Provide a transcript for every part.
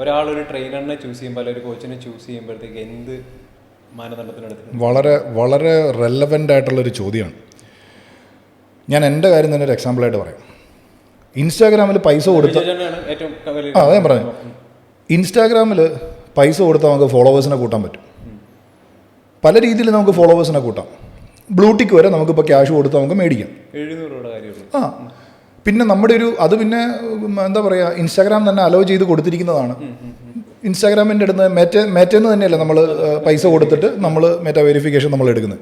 ഒരാളൊരു ട്രെയിനറിനെ ചൂസ് ചെയ്യുമ്പോൾ അല്ലെങ്കിൽ ഒരു കോച്ചിനെ ചൂസ് ചെയ്യുമ്പോഴത്തേക്ക് എന്ത് മാനദണ്ഡത്തിനെടുത്ത്? വളരെ വളരെ റെലവൻ്റ് ആയിട്ടുള്ളൊരു ചോദ്യമാണ്. ഞാൻ എൻ്റെ കാര്യം തന്നെ ഒരു എക്സാമ്പിളായിട്ട് പറയാം. ഇൻസ്റ്റാഗ്രാമിൽ പൈസ കൊടുത്ത ഞാൻ പറഞ്ഞു, ഇൻസ്റ്റാഗ്രാമിൽ പൈസ കൊടുത്താൽ നമുക്ക് ഫോളോവേഴ്സിനെ കൂട്ടാൻ പറ്റും. പല രീതിയിൽ നമുക്ക് ഫോളോവേഴ്സിനെ കൂട്ടാം. ബ്ലൂടിക്ക് വരെ നമുക്കിപ്പോൾ ക്യാഷ് കൊടുത്താൽ നമുക്ക് മേടിക്കാം. പിന്നെ നമ്മുടെ അത് പിന്നെ എന്താ പറയുക, ഇൻസ്റ്റാഗ്രാം തന്നെ അലോ ചെയ്ത് കൊടുത്തിരിക്കുന്നതാണ്. ഇൻസ്റ്റാഗ്രാമിൻ്റെ അടുത്ത് മെറ്റന്ന് തന്നെയല്ലേ നമ്മൾ പൈസ കൊടുത്തിട്ട് നമ്മൾ മെറ്റ വെരിഫിക്കേഷൻ നമ്മൾ എടുക്കുന്നത്.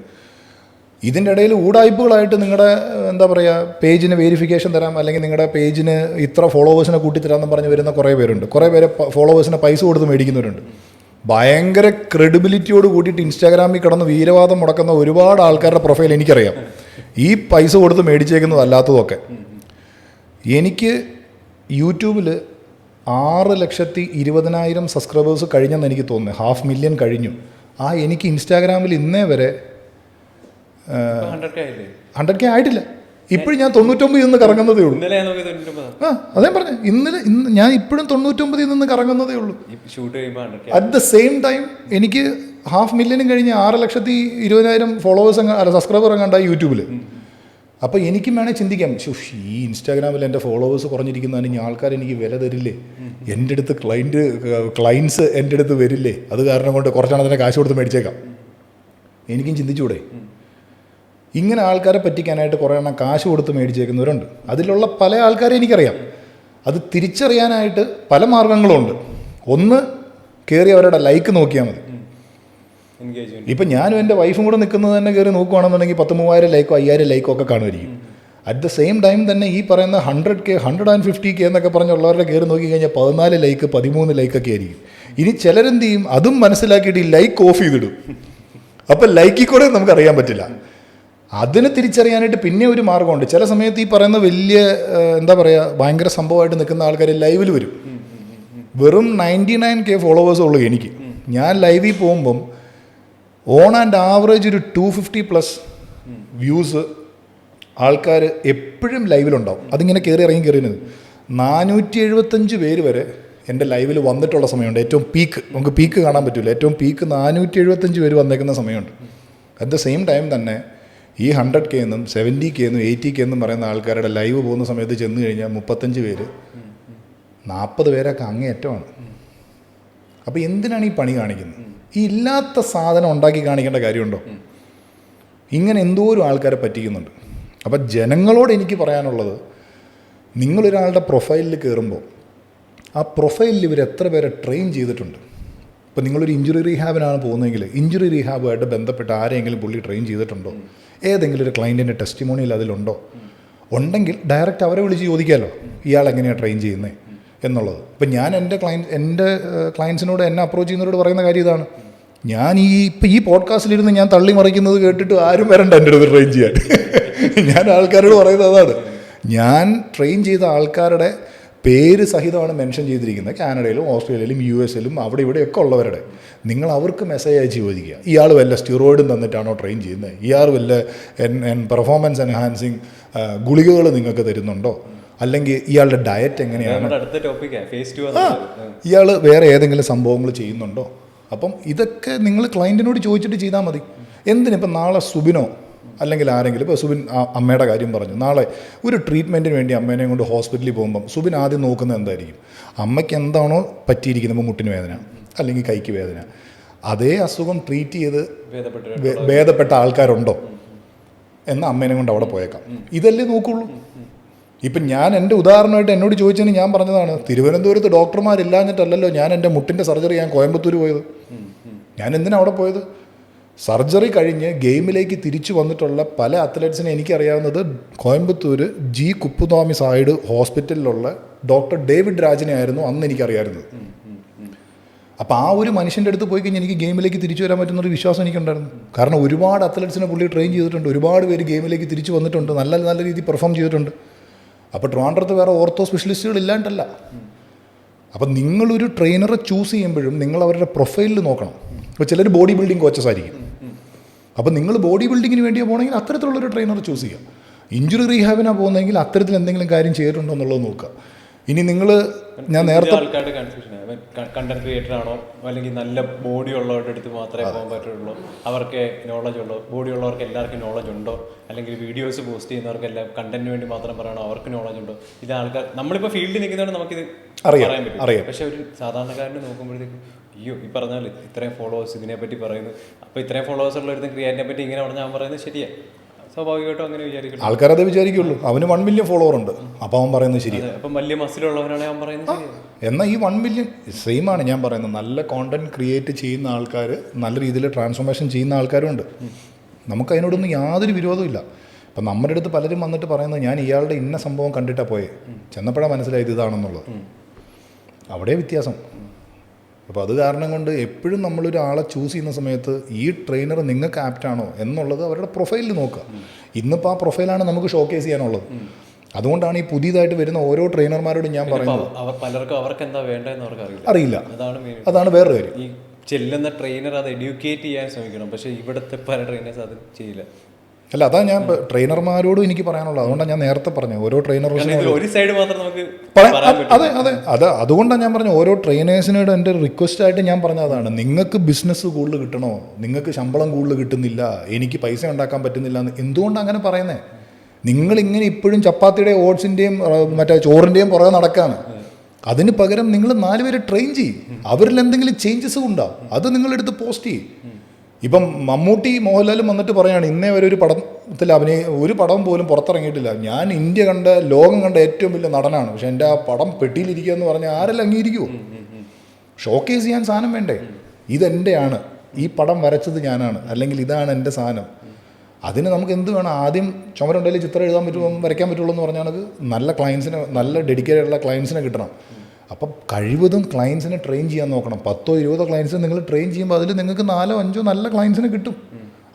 ഇതിൻ്റെ ഇടയിൽ ഊടായ്പകളായിട്ട് നിങ്ങളുടെ എന്താ പറയുക പേജിന് വെരിഫിക്കേഷൻ തരാം, അല്ലെങ്കിൽ നിങ്ങളുടെ പേജിന് ഇത്ര ഫോളോവേഴ്സിനെ കൂട്ടിത്തരാമെന്ന് പറഞ്ഞ് വരുന്ന കുറേ പേരുണ്ട്. കുറേ പേര് ഫോളോവേഴ്സിനെ പൈസ കൊടുത്ത് മേടിക്കുന്നവരുണ്ട്. ഭയങ്കര ക്രെഡിബിലിറ്റിയോട് കൂട്ടിയിട്ട് ഇൻസ്റ്റാഗ്രാമിൽ കിടന്ന് വീരവാദം മുടക്കുന്ന ഒരുപാട് ആൾക്കാരുടെ പ്രൊഫൈൽ എനിക്കറിയാം. ഈ പൈസ കൊടുത്ത് മേടിച്ചേക്കുന്നതല്ലാത്തതൊക്കെ. എനിക്ക് യൂട്യൂബിൽ 6,20,000 സബ്സ്ക്രൈബേഴ്സ് കഴിഞ്ഞെന്ന് എനിക്ക് തോന്നുന്നു. 500,000 കഴിഞ്ഞു. എനിക്ക് ഇൻസ്റ്റാഗ്രാമിൽ ഇന്നേ വരെ 100K ആയിട്ടില്ല. ഇപ്പോഴും ഞാൻ 99 നിന്ന് കറങ്ങുന്നതേ ഉള്ളൂ. അതേ പറഞ്ഞു, ഇന്ന് ഞാൻ ഇപ്പോഴും 99 നിന്ന് കറങ്ങുന്നതേ ഉള്ളൂ. അറ്റ് ദ സെയിം ടൈം എനിക്ക് 500,000 കഴിഞ്ഞ് 6,20,000 ഫോളോവേഴ്സ് സബ്സ്ക്രൈബർ എങ്ങാണ്ടായി യൂട്യൂബിൽ. അപ്പോൾ എനിക്കും വേണേൽ ചിന്തിക്കാം, ഈ ഇൻസ്റ്റാഗ്രാമിൽ എൻ്റെ ഫോളോവേഴ്സ് കുറഞ്ഞിരിക്കുന്നതിന് ഇനി ആൾക്കാർ എനിക്ക് വില തരില്ലേ, എൻ്റെ അടുത്ത് ക്ലയൻസ് എൻ്റെ അടുത്ത് വരില്ലേ, അത് കാരണം കൊണ്ട് കുറച്ചാണതിനെ കാശ് കൊടുത്ത് മേടിച്ചേക്കാം. എനിക്കും ചിന്തിച്ചൂടെ? ഇങ്ങനെ ആൾക്കാരെ പറ്റിക്കാനായിട്ട് കുറേ എണ്ണം കാശ് കൊടുത്ത് മേടിച്ചേക്കുന്നവരുണ്ട്. അതിലുള്ള പല ആൾക്കാരെ എനിക്കറിയാം. അത് തിരിച്ചറിയാനായിട്ട് പല മാർഗങ്ങളുമുണ്ട്. ഒന്ന്, കയറി അവരുടെ ലൈക്ക് നോക്കിയാൽ മതി. ഇപ്പം ഞാനും എൻ്റെ വൈഫും കൂടെ നിൽക്കുന്നത് തന്നെ കയറി നോക്കുകയാണെന്നുണ്ടെങ്കിൽ 10,000-3,000 ലൈക്കോ 5,000 ലൈക്കോ ഒക്കെ കാണുമായിരിക്കും. അറ്റ് ദ സെയിം ടൈം തന്നെ ഈ പറയുന്ന 100K 150K എന്നൊക്കെ പറഞ്ഞുള്ളവരുടെ കയറി നോക്കി കഴിഞ്ഞാൽ 14 ലൈക്ക് 13 ലൈക്കൊക്കെ ആയിരിക്കും. ഇനി ചിലരെന്ത് ചെയ്യും, അതും മനസ്സിലാക്കിയിട്ട് ഈ ലൈക്ക് ഓഫ് ചെയ്തിടും. അപ്പം ലൈക്കിൽ കൂടെ നമുക്കറിയാൻ പറ്റില്ല. അതിനെ തിരിച്ചറിയാനായിട്ട് പിന്നെ ഒരു മാർഗമുണ്ട്. ചില സമയത്ത് ഈ പറയുന്ന വലിയ എന്താ പറയുക ഭയങ്കര സംഭവമായിട്ട് നിൽക്കുന്ന ആൾക്കാർ ലൈവിൽ വരും. വെറും 99K ഫോളോവേഴ്സ് ഉള്ളൂ എനിക്ക്. ഞാൻ ലൈവിൽ പോകുമ്പം ഓൺ ആൻഡ് ആവറേജ് ഒരു 250+ വ്യൂസ് ആൾക്കാർ എപ്പോഴും ലൈവിലുണ്ടാവും. അതിങ്ങനെ കയറി ഇറങ്ങുന്നത് 475 പേര് വരെ എൻ്റെ ലൈവിൽ വന്നിട്ടുള്ള സമയമുണ്ട്. ഏറ്റവും പീക്ക്, നമുക്ക് പീക്ക് കാണാൻ പറ്റില്ല, ഏറ്റവും പീക്ക് 475 പേര് വന്നേക്കുന്ന സമയമുണ്ട്. അറ്റ് ദ സെയിം ടൈം തന്നെ ഈ 100K എന്നും 70K എന്നും 80K എന്നും പറയുന്ന ആൾക്കാരുടെ ലൈവ് പോകുന്ന സമയത്ത് ചെന്ന് കഴിഞ്ഞാൽ 35 പേര് 40 പേരൊക്കെ അങ്ങേയറ്റമാണ്. അപ്പോൾ എന്തിനാണ് ഈ പണി കാണിക്കുന്നത്? ഈ ഇല്ലാത്ത സാധനം ഉണ്ടാക്കി കാണിക്കേണ്ട കാര്യമുണ്ടോ? ഇങ്ങനെ എന്തോരം ആൾക്കാരെ പറ്റിക്കുന്നുണ്ട്. അപ്പം ജനങ്ങളോട് എനിക്ക് പറയാനുള്ളത്, നിങ്ങളൊരാളുടെ പ്രൊഫൈലിൽ കയറുമ്പോൾ ആ പ്രൊഫൈലിൽ ഇവർ എത്ര പേരെ ട്രെയിൻ ചെയ്തിട്ടുണ്ട്. ഇപ്പോൾ നിങ്ങളൊരു ഇഞ്ചുറി റീഹാബിനാണ് പോകുന്നതെങ്കിൽ ഇഞ്ചുറി റീഹാബുമായിട്ട് ബന്ധപ്പെട്ട് ആരെങ്കിലും പുള്ളി ട്രെയിൻ ചെയ്തിട്ടുണ്ടോ? ഏതെങ്കിലും ഒരു ക്ലയൻറ്റിൻ്റെ ടെസ്റ്റിമോണിയിൽ അതിലുണ്ടോ? ഉണ്ടെങ്കിൽ ഡയറക്റ്റ് അവരെ വിളിച്ച് ചോദിക്കാമല്ലോ, ഇയാൾ എങ്ങനെയാണ് ട്രെയിൻ ചെയ്യുന്നത് എന്നുള്ളത്. ഇപ്പം ഞാൻ എൻ്റെ ക്ലയൻസിനോട് എന്നെ അപ്രോച്ച് ചെയ്യുന്നവരോട് പറയുന്ന കാര്യം ഇതാണ്. ഞാൻ ഇപ്പം ഈ പോഡ്കാസ്റ്റിലിരുന്ന് ഞാൻ തള്ളി മറിക്കുന്നത് കേട്ടിട്ട് ആരും വരണ്ട എൻ്റെ അടുത്ത് ട്രെയിൻ ചെയ്യാൻ. ഞാൻ ആൾക്കാരോട് പറയുന്നത് അതാണ്. ഞാൻ ട്രെയിൻ ചെയ്ത ആൾക്കാരുടെ പേര് സഹിതമാണ് മെൻഷൻ ചെയ്തിരിക്കുന്നത്. കാനഡയിലും ഓസ്ട്രേലിയയിലും US-ലും അവിടെ ഇവിടെയൊക്കെ ഉള്ളവരുടെ. നിങ്ങൾ അവർക്ക് മെസ്സേജ് അയച്ച് ചോദിക്കുക, ഇയാൾ വല്ല സ്റ്റിറോയിഡും തന്നിട്ടാണോ ട്രെയിൻ ചെയ്യുന്നത്? ഇയാൾ വല്ല പെർഫോമൻസ് എൻഹാൻസിങ് ഗുളികകൾ നിങ്ങൾക്ക് തരുന്നുണ്ടോ? അല്ലെങ്കിൽ ഇയാളുടെ ഡയറ്റ് എങ്ങനെയാണ്? ഇയാൾ വേറെ ഏതെങ്കിലും സംഭവങ്ങൾ ചെയ്യുന്നുണ്ടോ? അപ്പം ഇതൊക്കെ നിങ്ങൾ ക്ലയൻറ്റിനോട് ചോദിച്ചിട്ട് ചെയ്താൽ മതി. എന്തിനിപ്പം നാളെ സുബിനോ അല്ലെങ്കിൽ ആരെങ്കിലും, ഇപ്പോൾ സുബിൻ അമ്മയുടെ കാര്യം പറഞ്ഞു, നാളെ ഒരു ട്രീറ്റ്മെൻറ്റിന് വേണ്ടി അമ്മേനെ കൊണ്ട് ഹോസ്പിറ്റലിൽ പോകുമ്പം സുബിൻ ആദ്യം നോക്കുന്നത് എന്തായിരിക്കും? അമ്മയ്ക്ക് എന്താണോ പറ്റിയിരിക്കുന്നത്, മുട്ടിന് വേദന അല്ലെങ്കിൽ കൈക്ക് വേദന, അതേ അസുഖം ട്രീറ്റ് ചെയ്ത് ഭേദപ്പെട്ട ആൾക്കാരുണ്ടോ എന്ന് അമ്മേനെ കൊണ്ട് അവിടെ പോയേക്കാം. ഇതല്ലേ നോക്കുള്ളൂ. ഇപ്പം ഞാൻ എൻ്റെ ഉദാഹരണമായിട്ട് എന്നോട് ചോദിച്ചതിന് ഞാൻ പറഞ്ഞതാണ്, തിരുവനന്തപുരത്ത് ഡോക്ടർമാരില്ലാഞ്ഞിട്ടല്ലല്ലോ ഞാൻ എൻ്റെ മുട്ടിൻ്റെ സർജറി ഞാൻ കോയമ്പത്തൂർ പോയത്. ഞാൻ എന്തിനാണ് അവിടെ പോയത്? സർജറി കഴിഞ്ഞ് ഗെയിമിലേക്ക് തിരിച്ചു വന്നിട്ടുള്ള പല അത്ലറ്റ്സിനെ എനിക്കറിയാവുന്നത് കോയമ്പത്തൂർ ജി കുപ്പുസ്വാമി സായിഡ് ഹോസ്പിറ്റലിലുള്ള ഡോക്ടർ ഡേവിഡ് രാജിനെ ആയിരുന്നു അന്ന് എനിക്കറിയാമായിരുന്നത്. അപ്പോൾ ആ ഒരു മനുഷ്യൻ്റെ അടുത്ത് പോയി കഴിഞ്ഞാൽ എനിക്ക് ഗെയിമിലേക്ക് തിരിച്ചു വരാൻ പറ്റുന്നൊരു വിശ്വാസം എനിക്കുണ്ടായിരുന്നു. കാരണം ഒരുപാട് അത്ലറ്റ്സിനെ പുള്ളി ട്രെയിൻ ചെയ്തിട്ടുണ്ട്, ഒരുപാട് പേര് ഗെയിമിലേക്ക് തിരിച്ചു വന്നിട്ടുണ്ട്, നല്ല നല്ല രീതിയിൽ പെർഫോം ചെയ്തിട്ടുണ്ട്. അപ്പോൾ ട്രിവാൻഡ്രത്ത് വേറെ ഓർത്തോ സ്പെഷ്യലിസ്റ്റുകൾ ഇല്ലാണ്ടല്ല. അപ്പം നിങ്ങളൊരു ട്രെയിനറെ ചൂസ് ചെയ്യുമ്പോഴും നിങ്ങൾ അവരുടെ പ്രൊഫൈലിൽ നോക്കണം. ഇപ്പോൾ ചിലർ ബോഡി ബിൽഡിംഗ് കോച്ചസ് ആയിരിക്കും. അപ്പം നിങ്ങൾ ബോഡി ബിൽഡിങ്ങിന് വേണ്ടിയാണ് പോകണമെങ്കിൽ അത്തരത്തിലുള്ളൊരു ട്രെയിനറെ ചൂസ് ചെയ്യുക. ഇഞ്ചുറി റീഹാബിനാണ് പോകുന്നതെങ്കിൽ അത്തരത്തിൽ എന്തെങ്കിലും കാര്യം ചെയ്തിട്ടുണ്ടോ എന്നുള്ളത് നോക്കുക. ഇനി നിങ്ങൾ ഞാൻ നേരത്തെ കണ്ടന്റ് ക്രിയേറ്റർ ആണോ അല്ലെങ്കിൽ നല്ല ബോഡി ഉള്ളവരുടെ അടുത്ത് മാത്രമേ പോകാൻ പറ്റുള്ളൂ, അവർക്ക് നോളജ് ഉള്ളൂ, ബോഡി ഉള്ളവർക്ക് എല്ലാവർക്കും നോളജ് ഉണ്ടോ, അല്ലെങ്കിൽ വീഡിയോസ് പോസ്റ്റ് ചെയ്യുന്നവർക്ക് എല്ലാം കണ്ടന്റിന് വേണ്ടി മാത്രം പറയണോ, അവർക്ക് നോളജ് ഉണ്ടോ? ഇത് ആൾക്കാർ നമ്മളിപ്പോൾ ഫീൽഡിൽ നിൽക്കുന്നതുകൊണ്ട് നമുക്കിത് പറയാൻ പറ്റും. പക്ഷെ ഒരു സാധാരണക്കാരനെ നോക്കുമ്പോഴത്തേക്കും അയ്യോ ഈ പറഞ്ഞാൽ ഇത്രയും ഫോളോവേഴ്സ് ഇതിനെപ്പറ്റി പറയുന്നു, അപ്പോൾ ഇത്രയും ഫോളോവേഴ്സ് ഉള്ളവരുടെ ക്രിയേറ്റിനെ പറ്റി ഇങ്ങനെ പറഞ്ഞാൽ ഞാൻ പറയുന്നത് ശരിയാ, സ്വാഭാവികമായിട്ടും അങ്ങനെ വിചാരിക്കും. ആൾക്കാരത് വിചാരിക്കുള്ളൂ. അവന് 1 മില്യൺ ഫോളോവർ ഉണ്ട്, അപ്പോൾ അവൻ പറയുന്നത് ശരിയാണ്. അപ്പം വലിയ മസിലുള്ളവരാണെങ്കിൽ അവൻ പറയുന്നത് എന്നാൽ ഈ 1 മില്യൺ സെയിമാണ് ഞാൻ പറയുന്നത്. നല്ല കോണ്ടന്റ് ക്രിയേറ്റ് ചെയ്യുന്ന ആൾക്കാർ, നല്ല രീതിയിൽ ട്രാൻസ്ഫോർമേഷൻ ചെയ്യുന്ന ആൾക്കാരും ഉണ്ട്. നമുക്ക് അതിനോടൊന്നും യാതൊരു വിരോധമില്ല. അപ്പം നമ്മുടെ അടുത്ത് പലരും വന്നിട്ട് പറയുന്നത് ഞാൻ ഇയാളുടെ ഇന്ന സംഭവം കണ്ടിട്ടാണ് പോയെ, ചെന്നപ്പോഴാണ് മനസ്സിലായത് ഇതാണെന്നുള്ളത്. അവിടെ വ്യത്യാസം. അപ്പോൾ അത് കാരണം കൊണ്ട് എപ്പോഴും നമ്മളൊരു ആളെ ചൂസ് ചെയ്യുന്ന സമയത്ത് ഈ ട്രെയിനർ നിങ്ങൾക്ക് ആപ്റ്റാണോ എന്നുള്ളത് അവരുടെ പ്രൊഫൈലിൽ നോക്കുക. ഇന്നിപ്പോൾ ആ പ്രൊഫൈലാണ് നമുക്ക് ഷോക്കേസ് ചെയ്യാനുള്ളത്. അതുകൊണ്ടാണ് ഈ പുതിയതായിട്ട് വരുന്ന ഓരോ ട്രെയിനർമാരോടും ഞാൻ പറയുന്നത് പലർക്കും അവർക്ക് എന്താ വേണ്ടതെന്ന് അവർക്ക് അറിയില്ല. അതാണ് വേറൊരു കാര്യം. ഈ ചെല്ലുന്ന ട്രെയിനർ അത് എഡ്യൂക്കേറ്റ് ചെയ്യാൻ ശ്രമിക്കണം, പക്ഷേ ഇവിടുത്തെ പല ട്രെയിനേഴ്സ് അത് ചെയ്യില്ല. അല്ല, അതാ ഞാൻ ട്രെയിനർമാരോടും എനിക്ക് പറയാനുള്ളത്. അതുകൊണ്ടാണ് ഞാൻ നേരത്തെ പറഞ്ഞു ഓരോ ട്രെയിനേഴ്സിനും ഒരു സൈഡ് മാത്രം നമുക്ക് അതെ അതുകൊണ്ടാണ് ഞാൻ പറഞ്ഞു ഓരോ ട്രെയിനേഴ്സിനോട് എൻ്റെ റിക്വസ്റ്റ് ആയിട്ട് ഞാൻ പറഞ്ഞതാണ്, നിങ്ങൾക്ക് ബിസിനസ് കൂടുതൽ കിട്ടണോ, നിങ്ങൾക്ക് ശമ്പളം കൂടുതൽ കിട്ടുന്നില്ല, എനിക്ക് പൈസ ഉണ്ടാക്കാൻ പറ്റുന്നില്ല എന്ന് എന്തുകൊണ്ടാണ് അങ്ങനെ പറയുന്നത്? നിങ്ങളിങ്ങനെ ഇപ്പോഴും ചപ്പാത്തിയുടെയും ഓട്സിൻ്റെയും മറ്റേ ചോറിൻ്റെയും പുറകെ നടക്കുകയാണ്. അതിന് പകരം നിങ്ങൾ 4 പേരെ ട്രെയിൻ ചെയ്യും, അവരിൽ എന്തെങ്കിലും ചേഞ്ചസ് ഉണ്ടാവും, അത് നിങ്ങളെടുത്ത് പോസ്റ്റ് ചെയ്യും. ഇപ്പം മമ്മൂട്ടി മോഹൻലാലും വന്നിട്ട് പറയുകയാണ് ഇന്നേ വരെ ഒരു പടത്തിൽ ഒരു പടം പോലും പുറത്തിറങ്ങിയിട്ടില്ല, ഞാൻ ഇന്ത്യ കണ്ട ലോകം കണ്ട ഏറ്റവും വലിയ നടനാണ്, പക്ഷെ എൻ്റെ ആ പടം പെട്ടിയിലിരിക്കുക എന്ന് പറഞ്ഞാൽ ആരെല്ലാം അംഗീകരിക്കുമോ? ഷോക്കേസ് ചെയ്യാൻ സാധനം വേണ്ടേ? ഇതെൻ്റെയാണ്, ഈ പടം വരച്ചത് ഞാനാണ്, അല്ലെങ്കിൽ ഇതാണ് എൻ്റെ സാധനം. അതിന് നമുക്ക് എന്ത് വേണം? ആദ്യം ചുമരുണ്ടെങ്കിൽ ചിത്രം എഴുതാൻ പറ്റുമോ, വരയ്ക്കാൻ പറ്റുള്ളൂ എന്ന് പറഞ്ഞാൽ നല്ല ക്ലയൻസിനെ, നല്ല ഡെഡിക്കേറ്റഡുള്ള ക്ലയൻസിനെ കിട്ടണം. അപ്പം കഴിവതും ക്ലയൻസിനെ ട്രെയിൻ ചെയ്യാൻ നോക്കണം. 10-20 ക്ലയൻസിനെ നിങ്ങൾ ട്രെയിൻ ചെയ്യുമ്പോൾ അതിൽ നിങ്ങൾക്ക് 4-5 നല്ല ക്ലയൻസിനെ കിട്ടും.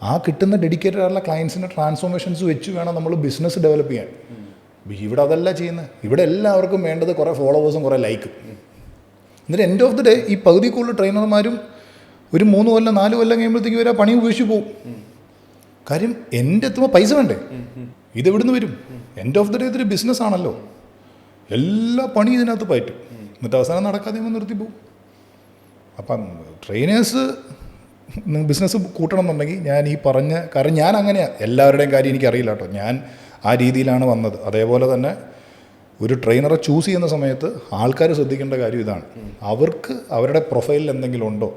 ആ കിട്ടുന്ന ഡെഡിക്കേറ്റഡ് ആയിട്ടുള്ള ക്ലയൻസിൻ്റെ ട്രാൻസ്ഫോർമേഷൻസ് വെച്ച് വേണം നമ്മൾ ബിസിനസ് ഡെവലപ്പ് ചെയ്യാൻ. ഇവിടെ അതല്ല ചെയ്യുന്നത്. ഇവിടെ എല്ലാവർക്കും വേണ്ടത് കുറേ ഫോളോവേഴ്സും കുറേ ലൈക്കും. എന്നിട്ട് എൻഡ് ഓഫ് ദി ഡേ ഈ പകുതി കൂടുതൽ ട്രെയിനർമാരും ഒരു 3 കൊല്ലം 4 കൊല്ലം കഴിയുമ്പോഴത്തേക്ക് വരെ പണി ഉപേക്ഷിച്ച് പോകും. കാര്യം എൻ്റെ എത്തുമ്പോൾ പൈസ വേണ്ടേ? ഇതെവിടുന്ന് വരും? എൻഡ് ഓഫ് ദി ഡേ ഇതൊരു ബിസിനസ് ആണല്ലോ, എല്ലാ പണി ഇതിനകത്ത് പറ്റും. എന്നിട്ട് അവസാനം നടക്കാതെ നിർത്തിപ്പോവും. അപ്പം ട്രെയിനേഴ്സ് ബിസിനസ് കൂട്ടണം എന്നുണ്ടെങ്കിൽ ഞാൻ ഈ പറഞ്ഞ കാരണം ഞാൻ അങ്ങനെയാണ്, എല്ലാവരുടെയും കാര്യം എനിക്കറിയില്ല കേട്ടോ, ഞാൻ ആ രീതിയിലാണ് വന്നത്. അതേപോലെ തന്നെ ഒരു ട്രെയിനറെ ചൂസ് ചെയ്യുന്ന സമയത്ത് ആൾക്കാർ ശ്രദ്ധിക്കേണ്ട കാര്യം ഇതാണ്, അവർക്ക് അവരുടെ പ്രൊഫൈലിൽ എന്തെങ്കിലും ഉണ്ടോ,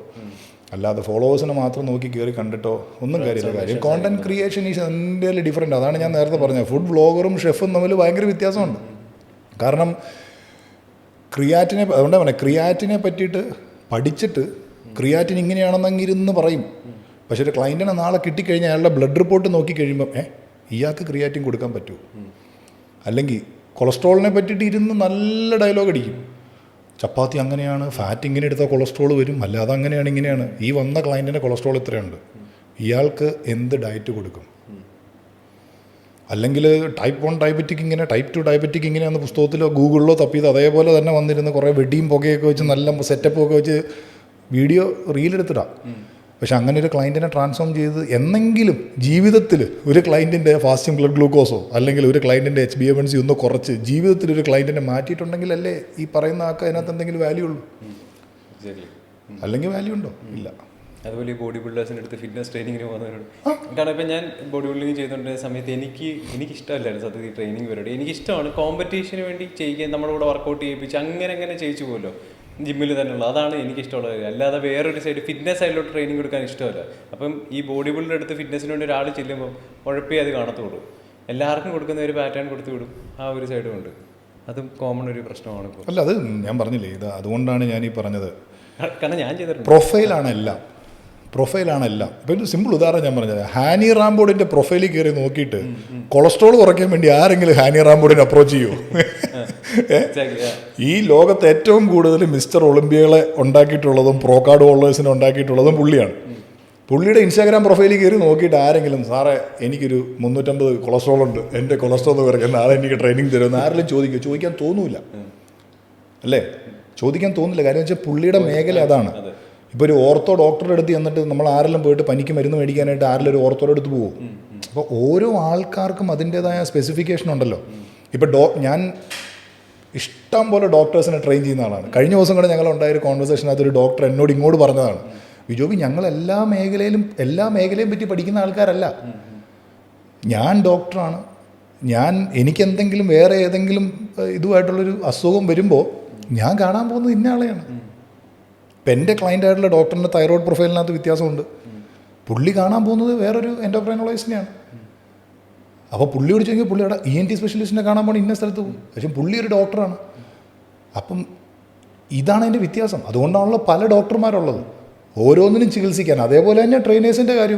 അല്ലാതെ ഫോളോവേഴ്സിനെ മാത്രം നോക്കി കയറി കണ്ടിട്ടോ ഒന്നും കാര്യമില്ല. കാര്യം കോണ്ടന്റ് ക്രിയേഷൻ ഈസ് എൻ്റെ ഡിഫറെൻ്റ്. അതാണ് ഞാൻ നേരത്തെ പറഞ്ഞത്, ഫുഡ് വ്ളോഗറും ഷെഫും തമ്മിൽ ഭയങ്കര വ്യത്യാസമുണ്ട്. കാരണം അതുകൊണ്ടാണ് പറഞ്ഞത് ക്രിയാറ്റിനെ പറ്റിയിട്ട് പഠിച്ചിട്ട് ക്രിയാറ്റിൻ ഇങ്ങനെയാണെന്നെങ്കിരുന്ന് പറയും. പക്ഷേ ഒരു ക്ലയൻറ്റിനെ നാളെ കിട്ടിക്കഴിഞ്ഞാൽ അയാളുടെ ബ്ലഡ് റിപ്പോർട്ട് നോക്കി കഴിയുമ്പം ഇയാൾക്ക് ക്രിയാറ്റിൻ കൊടുക്കാൻ പറ്റുമോ? അല്ലെങ്കിൽ കൊളസ്ട്രോളിനെ പറ്റിയിട്ട് ഇരുന്ന് നല്ല ഡയലോഗ് അടിക്കും, ചപ്പാത്തി അങ്ങനെയാണ്, ഫാറ്റ് ഇങ്ങനെ എടുത്താൽ കൊളസ്ട്രോൾ വരും, അല്ലാതെ അങ്ങനെയാണ് ഇങ്ങനെയാണ്. ഈ വന്ന ക്ലയൻറ്റിൻ്റെ കൊളസ്ട്രോൾ ഇത്രയുണ്ട്, ഇയാൾക്ക് എന്ത് ഡയറ്റ് കൊടുക്കും? അല്ലെങ്കിൽ ടൈപ്പ് 1 ഡയബറ്റിക് ഇങ്ങനെ, ടൈപ്പ് 2 ഡയബറ്റിക് ഇങ്ങനെയാണെന്ന് പുസ്തകത്തിലോ ഗൂഗിളിലോ തപ്പിയത് അതേപോലെ തന്നെ വന്നിരുന്ന് കുറേ വെടിയും പുകയൊക്കെ വെച്ച് നല്ല സെറ്റപ്പൊക്കെ വെച്ച് വീഡിയോ റീലെടുത്തിടാം. പക്ഷെ അങ്ങനെ ഒരു ക്ലയൻറ്റിനെ ട്രാൻസ്ഫോം ചെയ്ത് എന്നെങ്കിലും ജീവിതത്തിൽ ഒരു ക്ലയൻറ്റിൻ്റെ ഫാസ്റ്റിംഗ് ബ്ലഡ് ഗ്ലൂക്കോസോ അല്ലെങ്കിൽ ഒരു ക്ലയൻറ്റിൻ്റെ HbA1c ഒന്ന് കുറച്ച് ജീവിതത്തിൽ ഒരു ക്ലയൻറ്റിനെ മാറ്റിയിട്ടുണ്ടെങ്കിലല്ലേ ഈ പറയുന്ന ആൾക്ക് അതിനകത്ത് എന്തെങ്കിലും വാല്യൂ ഉള്ളൂ. അല്ലെങ്കിൽ വാല്യൂ ഉണ്ടോ? ഇല്ല. അതുപോലെ ഈ ബോഡി ബിൽഡേഴ്സിൻ്റെ അടുത്ത് ഫിറ്റ്നസ് ട്രെയിനിങ്ങിന് പോകുന്നവരോട്, കാരണം ഇപ്പം ഞാൻ ബോഡി ബിൽഡിങ് ചെയ്തുകൊണ്ടിരുന്ന സമയത്ത് എനിക്കിഷ്ടമല്ലായിരുന്നു സത്യത്തിൽ ഈ ട്രെയിനിങ് പരിപാടി. എനിക്കിഷ്ടമാണ് കോമ്പറ്റീഷന് വേണ്ടി ചെയ്യിക്കാൻ, നമ്മുടെ കൂടെ വർക്കൗട്ട് ചെയ്യിപ്പിച്ച് അങ്ങനെ ചെയ്യിച്ചു പോകുമല്ലോ ജിമ്മിൽ തന്നെയുള്ള, അതാണ് എനിക്കിഷ്ടമുള്ള കാര്യം. അല്ലാതെ വേറൊരു സൈഡ് ഫിറ്റ്നസ് സൈഡിലോട്ട് ട്രെയിനിങ് കൊടുക്കാൻ ഇഷ്ടമല്ല. അപ്പം ഈ ബോഡി ബിൽഡർ അടുത്ത് ഫിറ്റ്നസിന് വേണ്ടി ഒരാൾ ചെല്ലുമ്പോൾ ഉഴപ്പേ അത് കാണത്തുള്ളൂ. എല്ലാവർക്കും കൊടുക്കുന്ന ഒരു പാറ്റേൺ കൊടുത്തു വിടും, ആ ഒരു സൈഡും ഉണ്ട്. അതും കോമൺ ഒരു പ്രശ്നമാണ് ഇപ്പോൾ. അല്ല, അത് ഞാൻ പറഞ്ഞില്ലേ, ഇത് അതുകൊണ്ടാണ് ഞാൻ ഈ പറഞ്ഞത്, കാരണം ഞാൻ ചെയ്തിട്ടുണ്ട്. പ്രൊഫൈലാണ് എല്ലാം. ഇപ്പം ഒരു സിമ്പിൾ ഉദാഹരണം ഞാൻ പറഞ്ഞത്, ഹാനി റാംബോർഡിൻ്റെ പ്രൊഫൈലിൽ കയറി നോക്കിയിട്ട് കൊളസ്ട്രോൾ കുറയ്ക്കാൻ വേണ്ടി ആരെങ്കിലും ഹാനി റാംബോർഡിനെ അപ്രോച്ച് ചെയ്യുമോ? ഈ ലോകത്ത് ഏറ്റവും കൂടുതൽ മിസ്റ്റർ ഒളിമ്പിയകളെ ഉണ്ടാക്കിയിട്ടുള്ളതും പ്രോ കാർഡ് ഹോൾഡേഴ്സിനെ ഉണ്ടാക്കിയിട്ടുള്ളതും പുള്ളിയാണ്. പുള്ളിയുടെ ഇൻസ്റ്റാഗ്രാം പ്രൊഫൈലിൽ കയറി നോക്കിയിട്ട് ആരെങ്കിലും സാറേ എനിക്കൊരു 350 കൊളസ്ട്രോൾ ഉണ്ട്, എൻ്റെ കൊളസ്ട്രോൾ കുറയ്ക്കാൻ നാളെ എനിക്ക് ട്രെയിനിങ് തരുമെന്ന് ആരെങ്കിലും ചോദിക്കാൻ തോന്നൂല അല്ലേ? ചോദിക്കാൻ തോന്നില്ല. കാര്യം വെച്ചാൽ പുള്ളിയുടെ മേഖല അതാണ്. ഇപ്പോൾ ഒരു ഓർത്തോ ഡോക്ടറുടെ അടുത്ത് ചെന്നിട്ട് നമ്മൾ ആരെല്ലാം പോയിട്ട് പനിക്ക് മരുന്ന് മേടിക്കാനായിട്ട് ആരെല്ലാം ഒരു ഓർത്തോയുടെ അടുത്ത് പോകും. അപ്പോൾ ഓരോ ആൾക്കാർക്കും അതിൻ്റേതായ സ്പെസിഫിക്കേഷൻ ഉണ്ടല്ലോ. ഇപ്പോൾ ഞാൻ ഇഷ്ടം പോലെ ഡോക്ടേഴ്സിനെ ട്രെയിൻ ചെയ്യുന്ന ആളാണ്. കഴിഞ്ഞ ദിവസം കൂടെ ഞങ്ങളുണ്ടായ ഒരു കോൺവെർസേഷനകത്ത് ഒരു ഡോക്ടർ എന്നോട് ഇങ്ങോട്ട് പറഞ്ഞതാണ്, വിജോബി ഞങ്ങൾ എല്ലാ മേഖലയും പറ്റി പഠിക്കുന്ന ആൾക്കാരല്ല. ഞാൻ ഡോക്ടറാണ്, എനിക്കെന്തെങ്കിലും വേറെ ഏതെങ്കിലും ഇതുമായിട്ടുള്ളൊരു അസുഖം വരുമ്പോൾ ഞാൻ കാണാൻ പോകുന്നത് ഇന്ന ആളെയാണ്. ഇപ്പം എൻ്റെ ക്ലയൻ്റായിട്ടുള്ള ഡോക്ടറിൻ്റെ തൈറോയ്ഡ് പ്രൊഫൈലിനകത്ത് വ്യത്യാസമുണ്ട്. പുള്ളി കാണാൻ പോകുന്നത് വേറൊരു എൻഡോക്രൈനോളജിസ്റ്റിനെയാണ്. അപ്പോൾ പുള്ളിയോട് ചോദിക്കുമ്പോൾ പുള്ളിയുടെ ENT സ്പെഷ്യലിസ്റ്റിനെ കാണാൻ പോകണം ഇന്ന സ്ഥലത്ത് പോകും. പക്ഷേ പുള്ളി ഒരു ഡോക്ടറാണ്. അപ്പം ഇതാണ് അതിൻ്റെ വ്യത്യാസം. അതുകൊണ്ടാണല്ലോ പല ഡോക്ടർമാരുള്ളത്, ഓരോന്നിനും ചികിത്സിക്കാൻ. അതേപോലെ തന്നെ ട്രെയിനേഴ്സിൻ്റെ കാര്യം